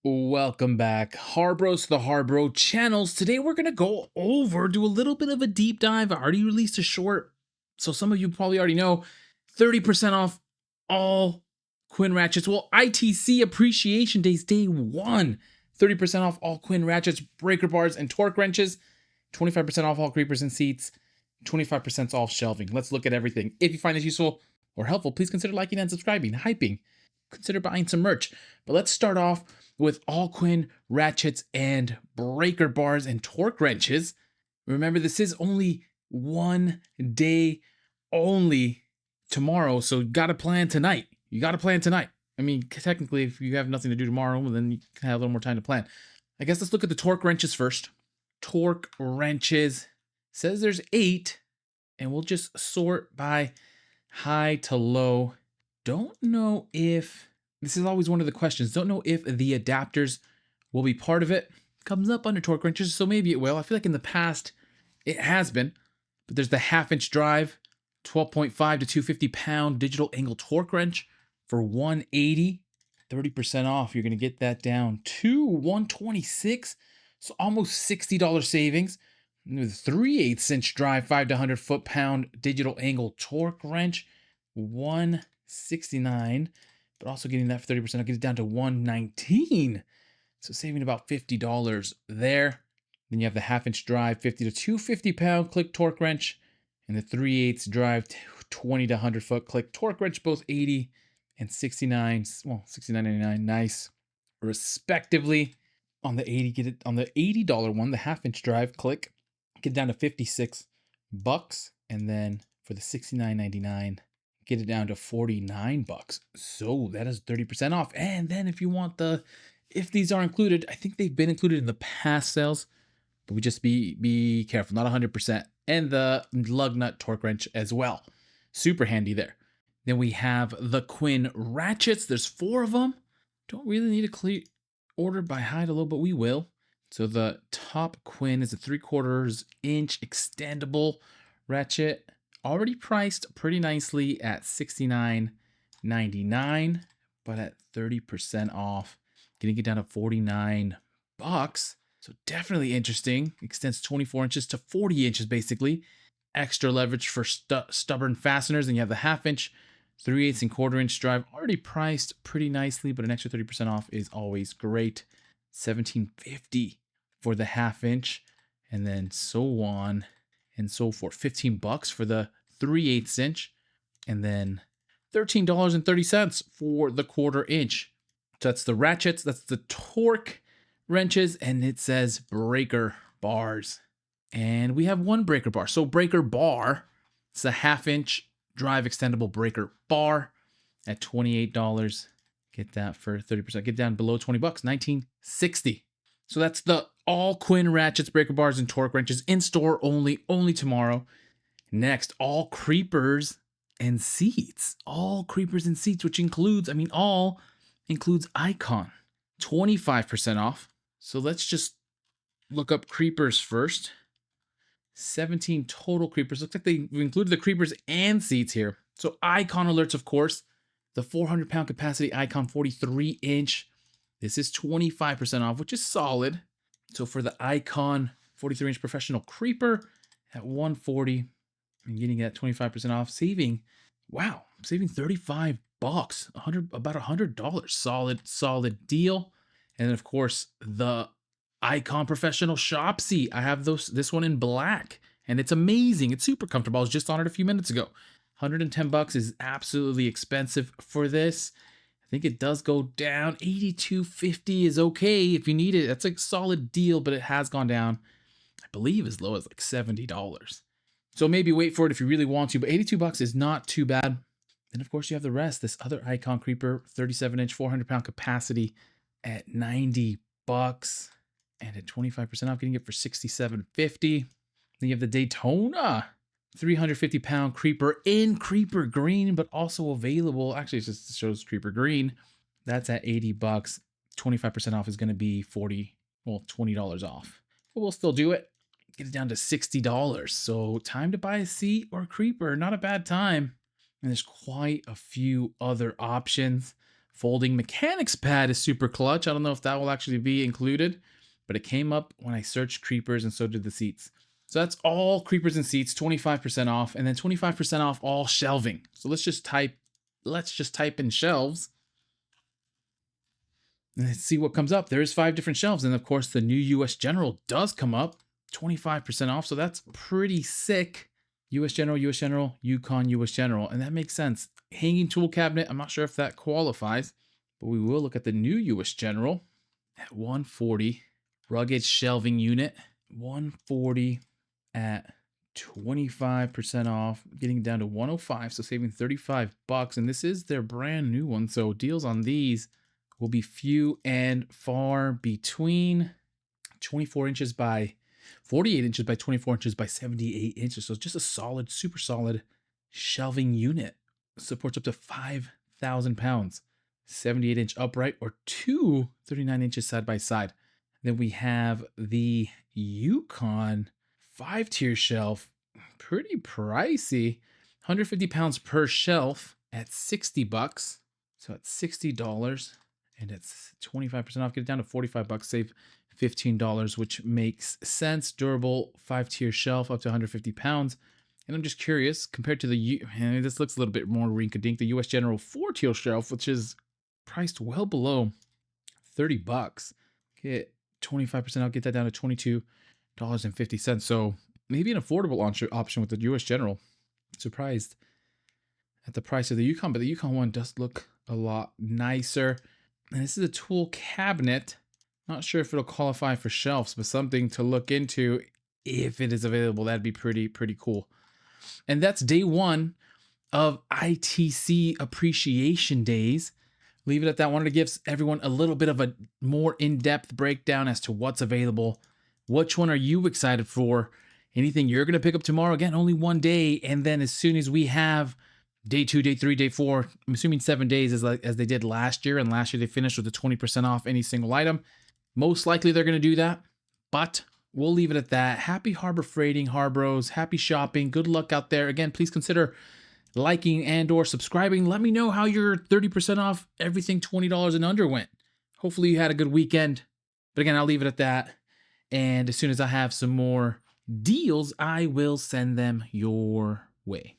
Welcome back, Harbros, the Harbro channels. Today we're gonna do a little bit of a deep dive. I already released a short, so some of you probably already know. 30% off all Quinn ratchets. Well, ITC Appreciation Days, day one. 30% off all Quinn ratchets, breaker bars, and torque wrenches. 25% off all creepers and seats. 25% off shelving. Let's look at everything. If you find this useful or helpful, please consider liking and subscribing, hyping. Consider buying some merch. But let's start off with all Quinn ratchets and breaker bars and torque wrenches. Remember, this is only one day only tomorrow, so you gotta plan tonight. I mean, technically, if you have nothing to do tomorrow, then you can have a little more time to plan. I guess let's look at the torque wrenches first. Torque wrenches says there's 8, and we'll just sort by high to low. Don't know if this is always one of the questions. Don't know if the adapters will be part of it. Comes up under torque wrenches, so maybe it will. I feel like in the past it has been. But there's the 1/2-inch drive, 12.5 to 250 pound digital angle torque wrench for $180. 30% off. You're going to get that down to $126. So almost $60 savings. With 3/8-inch drive, 5 to 100 foot-pound digital angle torque wrench, $169, but also getting that for 30%. I'll get it down to $119. So saving about $50 there. Then you have the 1/2-inch drive, 50 to 250 pound click torque wrench, and the 3/8 drive, 20 to 100 foot click torque wrench, both 80 and 69. Well, $69.99, nice, respectively. On the $80 one, the 1/2-inch drive click, get down to $56, and then for the $69.99, get it down to $49. So that is 30% off. And then if you want if these are included, I think they've been included in the past sales, but we just be careful, not 100%. And the lug nut torque wrench as well, super handy there. Then we have the Quinn ratchets. There's 4 of them. Don't really need to order by high to low, but we will. So the top Quinn is a 3/4 inch extendable ratchet, already priced pretty nicely at $69.99, but at 30% off, getting it down to $49. So definitely interesting. Extends 24 inches to 40 inches basically. Extra leverage for stubborn fasteners. And you have the 1/2-inch, 3/8 and 1/4-inch drive, already priced pretty nicely, but an extra 30% off is always great. $17.50 for the 1/2-inch, and then so on and so forth. $15 for the 3/8 inch, and then $13.30 for the 1/4-inch. So that's the ratchets, that's the torque wrenches, and it says breaker bars. And we have one breaker bar. So breaker bar, it's a 1/2-inch drive extendable breaker bar at $28. Get that for 30%. Get down below $20, $19.60. So that's the all Quinn ratchets, breaker bars, and torque wrenches in store only tomorrow. Next, all creepers and seats. All creepers and seats, which includes, all includes Icon. 25% off. So let's just look up creepers first. 17 total creepers. Looks like they've included the creepers and seats here. So Icon alerts, of course. The 400-pound capacity Icon 43-inch. This is 25% off, which is solid. So for the Icon 43-inch professional creeper at $140, and getting that 25% off, saving $35, about $100. Solid deal. And then of course the Icon professional shop seat. I have this one in black, and it's amazing. It's super comfortable. I was just on it a few minutes ago. $110 is absolutely expensive for this. I think it does go down. $82.50 is okay if you need it. That's a solid deal, but it has gone down, I believe, as low as like $70. So maybe wait for it if you really want to, but $82 is not too bad. Then of course you have the rest. This other Icon creeper, 37-inch, 400-pound capacity at $90. And at 25% off, getting it for $67.50. Then you have the Daytona 350-pound creeper in creeper green, but also available. Actually, it just shows creeper green. That's at $80. 25% off is going to be $20 off. But we'll still do it. Get it down to $60. So time to buy a seat or a creeper. Not a bad time. And there's quite a few other options. Folding mechanics pad is super clutch. I don't know if that will actually be included, but it came up when I searched creepers, and so did the seats. So that's all creepers and seats, 25% off, and then 25% off all shelving. So let's just type in shelves and let's see what comes up. There's 5 different shelves, and of course the new US General does come up, 25% off. So that's pretty sick. US General, Yukon, US General, and that makes sense. Hanging tool cabinet, I'm not sure if that qualifies, but we will look at the new US General at 140. Rugged shelving unit, 140 at 25% off, getting down to 105, so saving $35. And this is their brand new one, so deals on these will be few and far between. 24 inches by 48 inches by 24 inches by 78 inches. So it's just a solid, super solid shelving unit. Supports up to 5,000 pounds. 78-inch upright or two 39 inches side by side. Then we have the Yukon 5-tier shelf. Pretty pricey. 150 pounds per shelf at $60. So it's $60. And it's 25% off. Get it down to $45. Save $15, which makes sense. Durable 5-tier shelf up to 150 pounds. And I'm just curious, compared to this looks a little bit more rink-a-dink, the US General 4-tier shelf, which is priced well below $30. Get 25% out, get that down to $22.50. So maybe an affordable option with the US General. Surprised at the price of the Yukon, but the Yukon one does look a lot nicer. And this is a tool cabinet. Not sure if it'll qualify for shelves, but something to look into if it is available. That'd be pretty cool. And that's day 1 of ITC Appreciation Days. Leave it at that. Wanted to give everyone a little bit of a more in-depth breakdown as to what's available. Which one are you excited for? Anything you're going to pick up tomorrow? Again, only one day. And then as soon as we have day 2, day 3, day 4, I'm assuming 7 days as they did last year. And last year they finished with the 20% off any single item. Most likely they're going to do that, but we'll leave it at that. Happy Harbor freighting, Harbros. Happy shopping. Good luck out there. Again, please consider liking and or subscribing. Let me know how your 30% off everything $20 and under went. Hopefully you had a good weekend. But again, I'll leave it at that. And as soon as I have some more deals, I will send them your way.